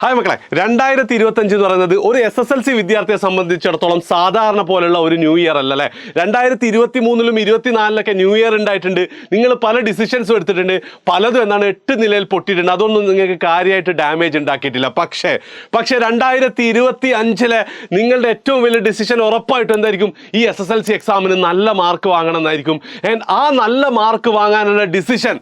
Hi മക്കളെ, 2025 എന്ന് പറയുന്നത് ഒരു SSLC വിദ്യാർത്ഥിയെ സംബന്ധിച്ചിടത്തോളം സാധാരണ പോലുള്ള ഒരു ന്യൂ ഇയർ അല്ലല്ലേ. 2023-ലും 24-ലൊക്കെ ന്യൂ ഇയർ ഉണ്ടായിട്ടുണ്ട്. നിങ്ങൾ പല ഡിസിഷൻസും എടുത്തിട്ടുണ്ട്, പലതും 8 നിലയിൽ പൊട്ടിയിട്ടുണ്ട്. അതൊന്നും നിങ്ങൾക്ക് കാര്യമായിട്ട് ഡാമേജ് ഉണ്ടാക്കിയിട്ടില്ല. പക്ഷേ 2025-ലെ നിങ്ങളുടെ ഏറ്റവും വലിയ ഡിസിഷൻ ഉറപ്പായിട്ടും എന്തായിരിക്കും? ഈ SSLC എക്സാമിന് നല്ല മാർക്ക് വാങ്ങണം എന്നായിരിക്കും. ആൻഡ് ആ നല്ല മാർക്ക് വാങ്ങാനുള്ള ഡിസിഷൻ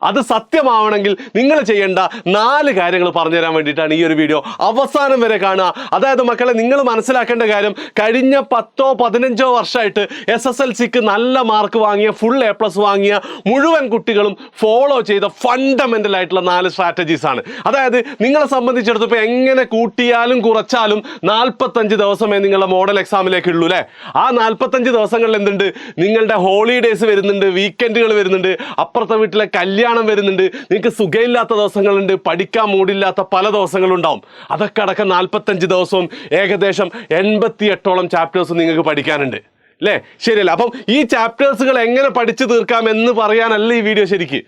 അത് സത്യമാവണമെങ്കിൽ നിങ്ങൾ ചെയ്യേണ്ട 4 കാര്യങ്ങൾ പറഞ്ഞുതരാൻ വേണ്ടിയിട്ടാണ് ഈ ഒരു വീഡിയോ അവസാനം വരെ കാണുക. അതായത് മക്കളെ, നിങ്ങൾ മനസ്സിലാക്കേണ്ട കാര്യം, കഴിഞ്ഞ 10-15 വർഷമായിട്ട് SSLCക്ക് നല്ല മാർക്ക് വാങ്ങിയ, ഫുൾ A+ വാങ്ങിയ മുഴുവൻ കുട്ടികളും ഫോളോ ചെയ്ത ഫണ്ടമെൻ്റൽ ആയിട്ടുള്ള 4 സ്ട്രാറ്റജീസ് ആണ്. അതായത് നിങ്ങളെ സംബന്ധിച്ചിടത്തോളം എങ്ങനെ കൂട്ടിയാലും കുറച്ചാലും 45 ദിവസമേ നിങ്ങളുടെ മോഡൽ എക്സാമിലേക്ക് ഉള്ളൂ അല്ലേ. ആ 45 ദിവസങ്ങളിൽ എന്തുണ്ട്? നിങ്ങളുടെ ഹോളിഡേയ്സ് വരുന്നുണ്ട്, വീക്കെൻഡുകൾ വരുന്നുണ്ട്, അപ്പുറത്തെ വീട്ടിലെ കല്യാണം വരുന്നുണ്ട്, നിങ്ങൾക്ക് സുഖമില്ലാത്ത ദിവസങ്ങളുണ്ട്, പഠിക്കാൻ മൂടില്ലാത്ത പല ദിവസങ്ങളുണ്ടാവും. അതൊക്കെ അടക്കം 45 ദിവസവും ഏകദേശം 88ഓളം ചാപ്റ്റേഴ്സ് നിങ്ങൾക്ക് പഠിക്കാനുണ്ട് അല്ലേ? ശരിയല്ല? അപ്പം ഈ ചാപ്റ്റേഴ്സുകൾ എങ്ങനെ പഠിച്ചു തീർക്കാം എന്ന് പറയാനല്ല ഈ വീഡിയോ ശരിക്ക്.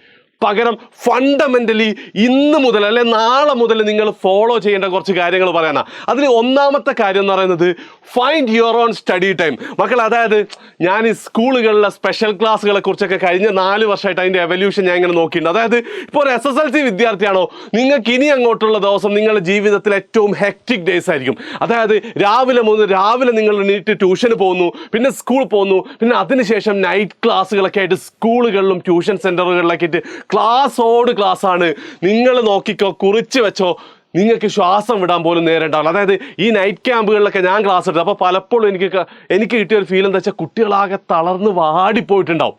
പകരം ഫണ്ടമെൻ്റലി ഇന്ന് മുതൽ അല്ലെ നാളെ മുതൽ നിങ്ങൾ ഫോളോ ചെയ്യേണ്ട കുറച്ച് കാര്യങ്ങൾ പറയാനാണ്. അതിൽ ഒന്നാമത്തെ കാര്യം എന്ന് പറയുന്നത് find your own study time. മക്കൾ, അതായത് ഞാൻ ഈ സ്കൂളുകളിലെ സ്പെഷ്യൽ ക്ലാസ്സുകളെ കുറിച്ചൊക്കെ കഴിഞ്ഞ 4 വർഷമായിട്ട് അതിൻ്റെ എവല്യൂഷൻ ഞാൻ ഇങ്ങനെ നോക്കിയിട്ടുണ്ട്. അതായത് ഇപ്പോൾ ഒരു SSLC വിദ്യാർത്ഥിയാണോ, നിങ്ങൾക്ക് ഇനി അങ്ങോട്ടുള്ള ദിവസം നിങ്ങളുടെ ജീവിതത്തിൽ ഏറ്റവും ഹെക്റ്റിക് ഡേയ്സ് ആയിരിക്കും. അതായത് രാവിലെ നിങ്ങൾ എണീറ്റ് ട്യൂഷന് പോകുന്നു, പിന്നെ സ്കൂൾ പോകുന്നു, പിന്നെ അതിനുശേഷം നൈറ്റ് ക്ലാസ്സുകളൊക്കെ ആയിട്ട് സ്കൂളുകളിലും ട്യൂഷൻ സെൻ്ററുകളിലൊക്കെ ആയിട്ട് ക്ലാസ്സോട് ക്ലാസ്സാണ്. നിങ്ങൾ നോക്കിക്കോ, കുറിച്ച് വെച്ചോ, നിങ്ങൾക്ക് ശ്വാസം വിടാൻ പോലും നേരിടാറില്ല. അതായത് ഈ നൈറ്റ് ക്യാമ്പുകളിലൊക്കെ ഞാൻ ക്ലാസ് എടുത്തു. അപ്പോൾ പലപ്പോഴും എനിക്ക് കിട്ടിയ ഒരു ഫീൽ എന്താ വെച്ചാൽ, കുട്ടികളാകെ തളർന്ന് വാടിപ്പോയിട്ടുണ്ടാവും.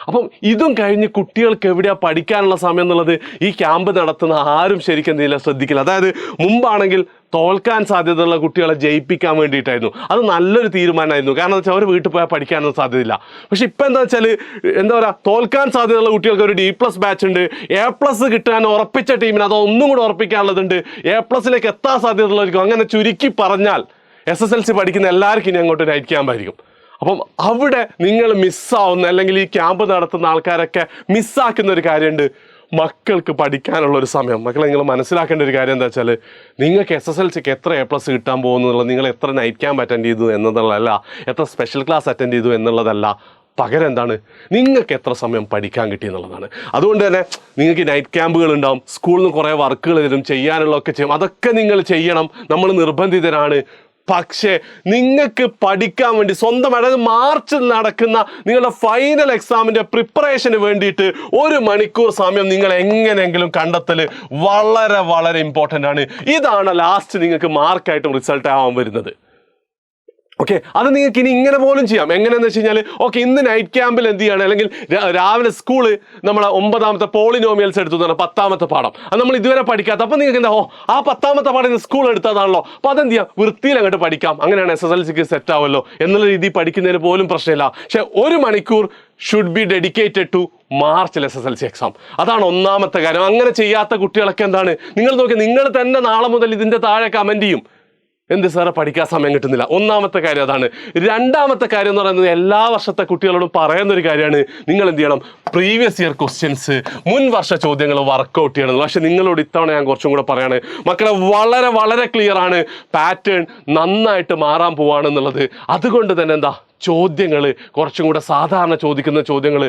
അപ്പം ഇതും കഴിഞ്ഞ് കുട്ടികൾക്ക് എവിടെയാണ് പഠിക്കാനുള്ള സമയം എന്നുള്ളത് ഈ ക്യാമ്പ് നടത്തുന്ന ആരും ശരിക്കും എന്തെയില്ല ശ്രദ്ധിക്കില്ല. അതായത് മുമ്പാണെങ്കിൽ തോൽക്കാൻ സാധ്യതയുള്ള കുട്ടികളെ ജയിപ്പിക്കാൻ വേണ്ടിയിട്ടായിരുന്നു. അത് നല്ലൊരു തീരുമാനമായിരുന്നു. കാരണം എന്താ വെച്ചാൽ അവർ വീട്ടിൽ പോയാൽ പഠിക്കാനൊന്നും സാധ്യതയില്ല. പക്ഷെ ഇപ്പം എന്താ വെച്ചാൽ, എന്താ പറയുക, തോൽക്കാൻ സാധ്യതയുള്ള കുട്ടികൾക്ക് ഒരു D+ ബാച്ച് ഉണ്ട്. A+ കിട്ടാൻ ഉറപ്പിച്ച ടീമിന് അത് ഒന്നും കൂടെ ഉറപ്പിക്കാനുള്ളതുണ്ട്. A+ലേക്ക് എത്താൻ സാധ്യതയുള്ളവർക്കും. അങ്ങനെ ചുരുക്കി പറഞ്ഞാൽ SSLC പഠിക്കുന്ന എല്ലാവർക്കും ഇനി അങ്ങോട്ട് നൈറ്റ് ക്യാമ്പായിരിക്കും. അപ്പം അവിടെ നിങ്ങൾ മിസ്സാവുന്ന, അല്ലെങ്കിൽ ഈ ക്യാമ്പ് നടത്തുന്ന ആൾക്കാരൊക്കെ മിസ്സാക്കുന്ന ഒരു കാര്യമുണ്ട്, മക്കൾക്ക് പഠിക്കാനുള്ള ഒരു സമയം. മക്കളെ, നിങ്ങൾ മനസ്സിലാക്കേണ്ട ഒരു കാര്യം എന്താ വെച്ചാൽ, നിങ്ങൾക്ക് SSLCക്ക് എത്ര A+ കിട്ടാൻ പോകുന്നുള്ളത്, നിങ്ങൾ എത്ര നൈറ്റ് ക്യാമ്പ് അറ്റൻഡ് ചെയ്തു എന്നുള്ളതല്ല, എത്ര സ്പെഷ്യൽ ക്ലാസ് അറ്റൻഡ് ചെയ്തു എന്നുള്ളതല്ല. പകരം എന്താണ്, നിങ്ങൾക്ക് എത്ര സമയം പഠിക്കാൻ കിട്ടി എന്നുള്ളതാണ്. അതുകൊണ്ട് തന്നെ നിങ്ങൾക്ക് നൈറ്റ് ക്യാമ്പുകൾ ഉണ്ടാവും, സ്കൂളിൽ നിന്ന് കുറേ വർക്കുകൾ തരും, ചെയ്യാനുള്ളതൊക്കെ ചെയ്യും. അതൊക്കെ നിങ്ങൾ ചെയ്യണം, നമ്മൾ നിർബന്ധിതരാണ്. പക്ഷേ നിങ്ങൾക്ക് പഠിക്കാൻ വേണ്ടി സ്വന്തം, അതായത് മാർച്ചിൽ നടക്കുന്ന നിങ്ങളുടെ ഫൈനൽ എക്സാമിൻ്റെ പ്രിപ്പറേഷന് വേണ്ടിയിട്ട് 1 മണിക്കൂർ സമയം നിങ്ങൾ എങ്ങനെയെങ്കിലും കണ്ടെത്തൽ വളരെ വളരെ ഇമ്പോർട്ടൻ്റ് ആണ്. ഇതാണ് ലാസ്റ്റ് നിങ്ങൾക്ക് മാർക്കായിട്ടും റിസൾട്ട് ആവാൻ വരുന്നത്. ഓക്കെ, അത് നിങ്ങൾക്ക് ഇനി ഇങ്ങനെ പോലും ചെയ്യാം. എങ്ങനെയാണെന്ന് വെച്ച് കഴിഞ്ഞാൽ, ഓക്കെ, ഇന്ന് നൈറ്റ് ക്യാമ്പിൽ എന്ത് ചെയ്യാണ്, അല്ലെങ്കിൽ രാവിലെ സ്കൂള് നമ്മൾ 9ാമത്തെ പോളിനോമിയൽസ് എടുത്തു എന്ന് പറഞ്ഞാൽ 10ാമത്തെ പാഠം, അത് നമ്മൾ ഇതുവരെ പഠിക്കാത്ത. അപ്പം നിങ്ങൾക്ക് എന്താ, ആ 10ാമത്തെ പാഠം സ്കൂൾ എടുത്തതാണല്ലോ, അപ്പോൾ അതെന്ത് ചെയ്യാം, വൃത്തിയിൽ അങ്ങോട്ട് പഠിക്കാം. അങ്ങനെയാണ് SSLCക്ക് സെറ്റ് ആവുമല്ലോ എന്നുള്ള രീതിയിൽ പഠിക്കുന്നതിന് പോലും പ്രശ്നമില്ല. പക്ഷേ 1 മണിക്കൂർ ഷുഡ് ബി ഡെഡിക്കേറ്റഡ് ടു മാർച്ചിൽ SSLC എക്സാം. അതാണ് ഒന്നാമത്തെ കാര്യം. അങ്ങനെ ചെയ്യാത്ത കുട്ടികളൊക്കെ എന്താണ്, നിങ്ങൾ നോക്കി, നിങ്ങൾ തന്നെ നാളെ മുതൽ ഇതിൻ്റെ താഴെ കമൻറ്റ് ചെയ്യും, എന്ത് സാറേ പഠിക്കാൻ സമയം കിട്ടുന്നില്ല. ഒന്നാമത്തെ കാര്യം അതാണ്. രണ്ടാമത്തെ കാര്യം എന്ന് പറയുന്നത്, എല്ലാ വർഷത്തെ കുട്ടികളോടും പറയുന്നൊരു കാര്യമാണ്, നിങ്ങൾ എന്ത് ചെയ്യണം, പ്രീവിയസ് ഇയർ ക്വസ്റ്റ്യൻസ്, മുൻ വർഷ ചോദ്യങ്ങൾ വർക്കൗട്ട് ചെയ്യണം. പക്ഷെ നിങ്ങളോട് ഇത്തവണ ഞാൻ കുറച്ചും കൂടെ പറയാണ്, മക്കളെ, വളരെ വളരെ ക്ലിയർ ആണ്, പാറ്റേൺ നന്നായിട്ട് മാറാൻ പോവാണെന്നുള്ളത്. അതുകൊണ്ട് തന്നെ എന്താ, ചോദ്യങ്ങൾ കുറച്ചും കൂടെ സാധാരണ ചോദിക്കുന്ന ചോദ്യങ്ങൾ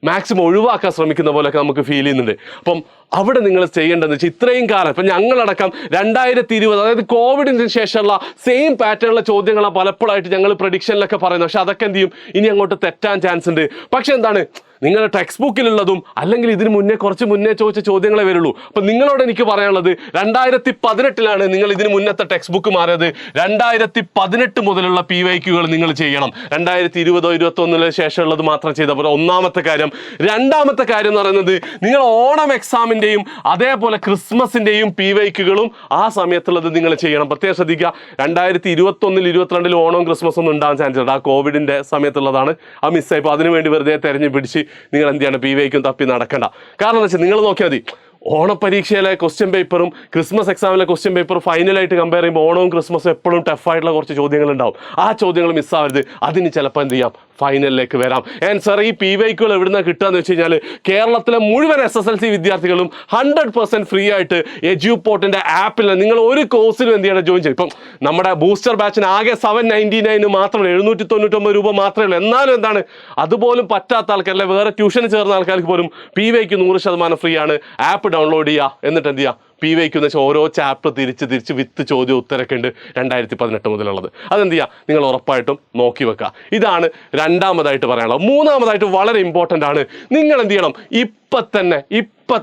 മാക്സിമം ഒഴിവാക്കാൻ ശ്രമിക്കുന്ന പോലെയൊക്കെ നമുക്ക് ഫീൽ ചെയ്യുന്നുണ്ട്. അപ്പം അവിടെ നിങ്ങൾ ചെയ്യേണ്ടതെന്ന് വെച്ചാൽ, ഇത്രയും കാലം ഇപ്പം ഞങ്ങളടക്കം 2020, അതായത് കോവിഡിന് ശേഷമുള്ള സെയിം പാറ്റേണുള്ള ചോദ്യങ്ങളാണ് പലപ്പോഴായിട്ട് ഞങ്ങൾ പ്രഡിക്ഷനിലൊക്കെ പറയുന്നത്. പക്ഷെ അതൊക്കെ എന്ത് ചെയ്യും, ഇനി അങ്ങോട്ട് തെറ്റാൻ ചാൻസ് ഉണ്ട്. പക്ഷെ എന്താണ്, നിങ്ങളുടെ ടെക്സ്റ്റ് ബുക്കിലുള്ളതും അല്ലെങ്കിൽ ഇതിന് കുറച്ച് മുന്നേ ചോദിച്ച ചോദ്യങ്ങളെ വരുള്ളൂ. അപ്പം നിങ്ങളോട് എനിക്ക് പറയാനുള്ളത്, 2018-ലാണ് നിങ്ങൾ ഇതിന് മുന്നത്തെ ടെക്സ്റ്റ് ബുക്ക് മാറിയത്. 2018 മുതലുള്ള PYQകൾ നിങ്ങൾ ചെയ്യണം. 2020-21 ശേഷമുള്ളത് മാത്രം ചെയ്താൽ പോലെ. ഒന്നാമത്തെ കാര്യം. രണ്ടാമത്തെ കാര്യം എന്ന് പറയുന്നത്, നിങ്ങൾ ഓണം എക്സാമിൻ്റെയും അതേപോലെ ക്രിസ്മസിൻ്റെയും PYQകളും ആ സമയത്തുള്ളത് നിങ്ങൾ ചെയ്യണം. പ്രത്യേകം ശ്രദ്ധിക്കുക, 2021-22 ഓണവും ക്രിസ്മസും ഒന്നും ഉണ്ടാകാൻ ചാൻസ് ഉണ്ട്. ആ കോവിഡിൻ്റെ സമയത്തുള്ളതാണ്, ആ മിസ്സായി. അപ്പോൾ അതിനുവേണ്ടി വെറുതെ തെരഞ്ഞു പിടിച്ച് നിങ്ങൾ എന്ത് ചെയ്യണം, PYQ തപ്പി നടക്കണ്ട. കാരണം എന്താ വെച്ചാൽ, നിങ്ങൾ നോക്കിയാൽ മതി, ഓണപരീക്ഷയിലെ ക്വസ്റ്റ്യൻ പേപ്പറും ക്രിസ്മസ് എക്സാമിലെ ക്വസ്റ്റ്യൻ പേപ്പർ ഫൈനലായിട്ട് കമ്പയർ ചെയ്യുമ്പോൾ ഓണവും ക്രിസ്മസും എപ്പോഴും ടഫായിട്ടുള്ള കുറച്ച് ചോദ്യങ്ങൾ ഉണ്ടാവും. ആ ചോദ്യങ്ങൾ മിസ്സാവരുത്. അതിന് ചിലപ്പോൾ എന്ത് ചെയ്യാം, ഫൈനലിലേക്ക് വരാം. ആൻഡ് സാർ, ഈ PYQകൾ എവിടുന്നാണ് കിട്ടുകയെന്ന് വെച്ച് കഴിഞ്ഞാൽ കേരളത്തിലെ മുഴുവൻ SSLC വിദ്യാർത്ഥികളും 100% ഫ്രീ ആയിട്ട് എഡ്യൂപോർട്ടിൻ്റെ ആപ്പിൽ നിങ്ങൾ ഒരു കോഴ്സിലും എന്ത് ചെയ്യണം, ജോയിൻ ചെയ്യും. ഇപ്പം നമ്മുടെ ബൂസ്റ്റർ ബാച്ചിന് ആകെ 799 മാത്രമേ, 799 രൂപ മാത്രമേ ഉള്ളൂ. എന്നാലും എന്താണ്, അതുപോലും പറ്റാത്ത ആൾക്കാരല്ലേ, വേറെ ട്യൂഷന് ചേർന്ന ആൾക്കാർക്ക് പോലും PYQ 100% ഫ്രീ ആണ്. ആപ്പ് ഡൗൺലോഡ് ചെയ്യുക, എന്നിട്ട് എന്ത് ചെയ്യുക, PYQ എന്ന് വെച്ചാൽ ഓരോ ചാപ്റ്റർ തിരിച്ച് വിത്ത് ചോദ്യം ഉത്തരമൊക്കെ ഉണ്ട് 2018 മുതലുള്ളത്. അതെന്ത് ചെയ്യുക, നിങ്ങൾ ഉറപ്പായിട്ടും നോക്കി വെക്കുക. ഇതാണ് രണ്ടാമതായിട്ട് പറയാനുള്ളത്. മൂന്നാമതായിട്ട് വളരെ ഇമ്പോർട്ടൻ്റ് ആണ്, നിങ്ങൾ എന്ത് ചെയ്യണം, ഇപ്പം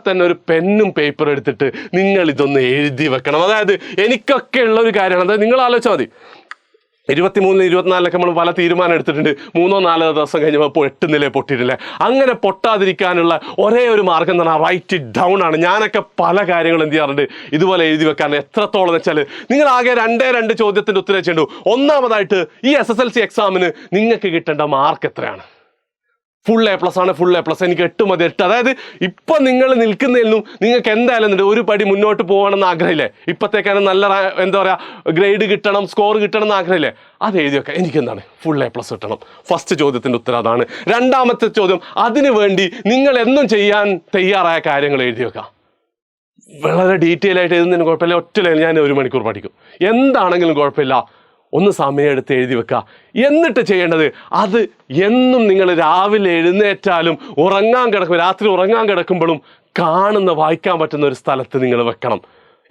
തന്നെ ഒരു പെന്നും പേപ്പർ എടുത്തിട്ട് നിങ്ങൾ ഇതൊന്ന് എഴുതി വെക്കണം. അതായത് എനിക്കൊക്കെ ഉള്ള ഒരു കാര്യമാണ്. അതായത് നിങ്ങൾ ആലോചിച്ചാൽ മതി, 23, 24 നമ്മൾ പല തീരുമാനം എടുത്തിട്ടുണ്ട്. 3-4 ദിവസം കഴിഞ്ഞപ്പോൾ 8 നില പൊട്ടിയിട്ടില്ലേ. അങ്ങനെ പൊട്ടാതിരിക്കാനുള്ള ഒരേ ഒരു മാർഗം എന്ന് പറഞ്ഞാൽ റൈറ്റ് ഇറ്റ് ഡൗൺ ആണ്. ഞാനൊക്കെ പല കാര്യങ്ങളും എന്ത് ചെയ്യാറുണ്ട്, ഇതുപോലെ എഴുതി വെക്കാൻ. എത്രത്തോളം വെച്ചാൽ നിങ്ങൾ ആകെ 2 ചോദ്യത്തിൻ്റെ ഉത്തരം ചെയ്യേണ്ടു. ഒന്നാമതായിട്ട് ഈ SSLC എക്സാമിന് നിങ്ങൾക്ക് കിട്ടേണ്ട മാർക്ക് എത്രയാണ്? ഫുൾ A+ ആണ്. Full A+. എനിക്ക് 8 മതി, 8. അതായത് ഇപ്പം നിങ്ങൾ നിൽക്കുന്നതിലും നിങ്ങൾക്ക് എന്തായാലും ഒരു പടി മുന്നോട്ട് പോകണമെന്ന് ആഗ്രഹമില്ലേ? ഇപ്പോഴത്തേക്കാണ് നല്ല എന്താ പറയുക, ഗ്രേഡ് കിട്ടണം, സ്കോർ കിട്ടണം എന്ന് ആഗ്രഹമില്ലേ? അത് എഴുതി വെക്കാം. എനിക്കെന്താണ്, ഫുൾ A+ കിട്ടണം. ഫസ്റ്റ് ചോദ്യത്തിൻ്റെ ഉത്തരം അതാണ്. രണ്ടാമത്തെ ചോദ്യം, അതിനു വേണ്ടി നിങ്ങൾ എന്നും ചെയ്യാൻ തയ്യാറായ കാര്യങ്ങൾ എഴുതി വെക്കാം. വളരെ ഡീറ്റെയിൽ ആയിട്ട് എഴുതുന്നതിന് കുഴപ്പമില്ല. ഒറ്റ ലൈൻ ഞാൻ 1 മണിക്കൂർ പഠിക്കും, എന്താണെങ്കിലും കുഴപ്പമില്ല. ഒന്ന് സമയം എടുത്ത് എഴുതി വെക്കുക. എന്നിട്ട് ചെയ്യേണ്ടത്, അത് എന്നും നിങ്ങൾ രാവിലെ എഴുന്നേറ്റാലും രാത്രി ഉറങ്ങാൻ കിടക്കുമ്പോഴും വായിക്കാൻ പറ്റുന്ന ഒരു സ്ഥലത്ത് നിങ്ങൾ വെക്കണം.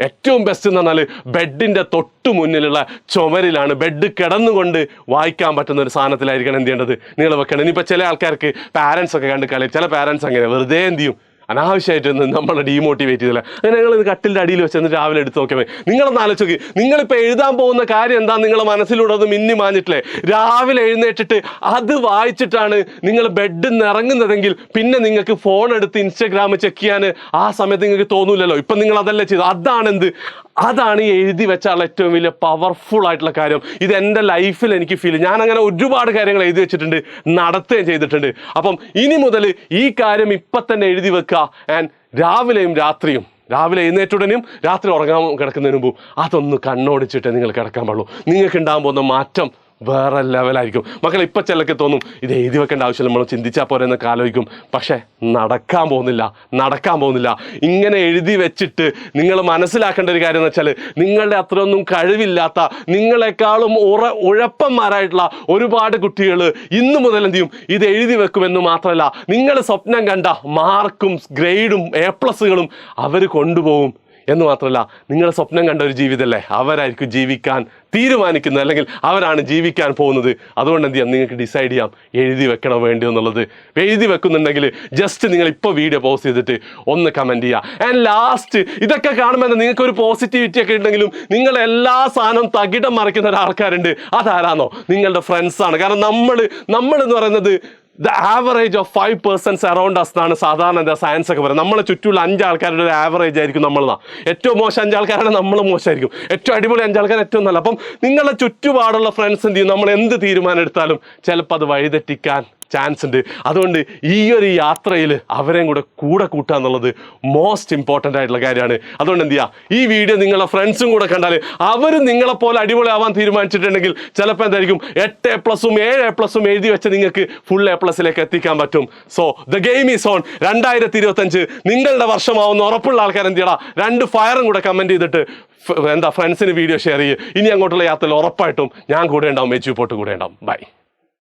ഏറ്റവും ബെസ്റ്റ് എന്ന് പറഞ്ഞാൽ ബെഡിൻ്റെ തൊട്ട് മുന്നിലുള്ള ചുമരിലാണ്. ബെഡ് കിടന്നുകൊണ്ട് വായിക്കാൻ പറ്റുന്ന ഒരു സാധനത്തിലായിരിക്കണം എന്ത് ചെയ്യേണ്ടത്, നിങ്ങൾ വെക്കണം. ഇനിയിപ്പോൾ ചില ആൾക്കാർക്ക് പാരൻസ് ഒക്കെ കണ്ട് കളയും. ചില പാരൻസ് അങ്ങനെ വെറുതെ എന്ത് ചെയ്യും, അനാവശ്യമായിട്ടൊന്നും നമ്മളെ ഡീമോട്ടിവേറ്റ് ചെയ്തില്ല. അങ്ങനെ നിങ്ങൾ കട്ടിലിൻ്റെ അടിയിൽ വെച്ച് രാവിലെ എടുത്ത് നോക്കിയാൽ മതി. നിങ്ങളൊന്ന് ആലോചിച്ച് നോക്കി, നിങ്ങളിപ്പോൾ എഴുതാൻ പോകുന്ന കാര്യം എന്താ, നിങ്ങളെ മനസ്സിലൂടെ അത് മിന്നി മാഞ്ഞിട്ടില്ലേ? രാവിലെ എഴുന്നേറ്റിട്ട് അത് വായിച്ചിട്ടാണ് നിങ്ങൾ ബെഡിൽ നിന്ന് ഇറങ്ങുന്നതെങ്കിൽ പിന്നെ നിങ്ങൾക്ക് ഫോൺ എടുത്ത് ഇൻസ്റ്റാഗ്രാം ചെക്ക് ചെയ്യാൻ ആ സമയത്ത് നിങ്ങൾക്ക് തോന്നൂലല്ലോ. ഇപ്പം നിങ്ങൾ അതല്ലേ ചെയ്തു. അതാണ് ഈ എഴുതി വെച്ചാലുള്ള ഏറ്റവും വലിയ പവർഫുൾ ആയിട്ടുള്ള കാര്യം. ഇത് എൻ്റെ ലൈഫിൽ എനിക്ക് ഫീൽ, ഞാൻ അങ്ങനെ ഒരുപാട് കാര്യങ്ങൾ എഴുതി വെച്ചിട്ടുണ്ട്, നടത്തുകയും ചെയ്തിട്ടുണ്ട്. അപ്പം ഇനി മുതൽ ഈ കാര്യം ഇപ്പം തന്നെ എഴുതി വെക്കുക. ആൻഡ് രാവിലെയും രാത്രിയും, രാവിലെ എഴുന്നേറ്റുടനെയും രാത്രി ഉറങ്ങാൻ കിടക്കുന്നതിന് മുമ്പും അതൊന്ന് കണ്ണോടിച്ചിട്ടേ നിങ്ങൾ കിടക്കാൻ പാടുള്ളൂ. നിങ്ങൾക്ക് ഉണ്ടാകാൻ പോകുന്ന മാറ്റം വേറെ ലെവലായിരിക്കും. മക്കളെ, ഇപ്പം ചിലർക്ക് തോന്നും ഇത് എഴുതി വെക്കേണ്ട ആവശ്യമില്ല, നമ്മൾ ചിന്തിച്ചാൽ പോരെ എന്നൊക്കെ ആലോചിക്കും. പക്ഷേ നടക്കാൻ പോകുന്നില്ല. ഇങ്ങനെ എഴുതി വെച്ചിട്ട് നിങ്ങൾ മനസ്സിലാക്കേണ്ട ഒരു കാര്യം എന്ന് വെച്ചാൽ, നിങ്ങളുടെ അത്രയൊന്നും കഴിവില്ലാത്ത, നിങ്ങളെക്കാളും ഉഴപ്പന്മാരായിട്ടുള്ള ഒരുപാട് കുട്ടികൾ ഇന്നു മുതൽ എന്ത് ചെയ്യും, ഇത് എഴുതി വെക്കുമെന്ന് മാത്രമല്ല, നിങ്ങൾ സ്വപ്നം കണ്ട മാർക്കും ഗ്രേഡും A+കളും അവർ കൊണ്ടുപോകും എന്ന് മാത്രമല്ല, നിങ്ങൾ സ്വപ്നം കണ്ട ഒരു ജീവിതമല്ലേ അവരായിരിക്കും ജീവിക്കാൻ തീരുമാനിക്കുന്നത്, അല്ലെങ്കിൽ അവരാണ് ജീവിക്കാൻ പോകുന്നത്. അതുകൊണ്ട് എന്ത് ചെയ്യാം, നിങ്ങൾക്ക് ഡിസൈഡ് ചെയ്യാം എഴുതി വെക്കണോ വേണ്ടിയോ എന്നുള്ളത്. എഴുതി വെക്കുന്നുണ്ടെങ്കിൽ ജസ്റ്റ് നിങ്ങൾ ഇപ്പോൾ വീഡിയോ പോസ്റ്റ് ചെയ്തിട്ട് ഒന്ന് കമൻറ്റ് ചെയ്യുക. ആൻഡ് ലാസ്റ്റ്, ഇതൊക്കെ കാണുമ്പോൾ നിങ്ങൾക്ക് ഒരു പോസിറ്റിവിറ്റി ഒക്കെ ഉണ്ടെങ്കിലും നിങ്ങൾ എല്ലാ സാധനവും തകിടം മറിക്കുന്ന ഒരാൾക്കാരുണ്ട്. അതാരാന്നോ, നിങ്ങളുടെ ഫ്രണ്ട്സാണ്. കാരണം നമ്മളെന്ന് പറയുന്നത് the average of 5% around us എന്നാണ് സാധാരണ സയൻസ് ഒക്കെ പറയുന്നത്. നമ്മളെ ചുറ്റുമുള്ള 5 ആൾക്കാരുടെ ഒരു ആവറേജ് ആയിരിക്കും നമ്മളെന്നാ. ഏറ്റവും മോശം 5 ആൾക്കാരാണ് നമ്മൾ മോശമായിരിക്കും, ഏറ്റവും അടിപൊളി 5 ആൾക്കാർ ഏറ്റവും നല്ല. അപ്പം നിങ്ങളുടെ ചുറ്റുപാടുള്ള ഫ്രണ്ട്സ് എന്ത് ചെയ്യും, നമ്മൾ എന്ത് തീരുമാനം എടുത്താലും ചിലപ്പോൾ അത് വഴിതെറ്റിക്കാൻ ചാൻസ് ഉണ്ട്. അതുകൊണ്ട് ഈ ഒരു യാത്രയിൽ അവരെയും കൂടെ കൂട്ടുക എന്നുള്ളത് മോസ്റ്റ് ഇമ്പോർട്ടൻ്റ് ആയിട്ടുള്ള കാര്യമാണ്. അതുകൊണ്ട് എന്ത് ചെയ്യുക, ഈ വീഡിയോ നിങ്ങളുടെ ഫ്രണ്ട്സും കൂടെ കണ്ടാൽ അവരും നിങ്ങളെപ്പോലെ അടിപൊളിയാവാൻ തീരുമാനിച്ചിട്ടുണ്ടെങ്കിൽ ചിലപ്പോൾ എന്തായിരിക്കും 8 A+ഉം 7 A+ഉം എഴുതി വെച്ച് നിങ്ങൾക്ക് ഫുൾ A+ലേക്ക് എത്തിക്കാൻ പറ്റും. So the game is on. 2025 നിങ്ങളുടെ വർഷമാവുന്ന ഉറപ്പുള്ള ആൾക്കാർ എന്ത് ചെയ്യണം, 2 ഫയറും കൂടെ കമൻറ്റ് ചെയ്തിട്ട് ഫ്രണ്ട്സിന് വീഡിയോ ഷെയർ ചെയ്യുക. ഇനി അങ്ങോട്ടുള്ള യാത്രയിൽ ഉറപ്പായിട്ടും ഞാൻ കൂടെ ഉണ്ടാവും, എഡ്യൂപോർട്ട് കൂടെ ഉണ്ടാവും. ബൈ.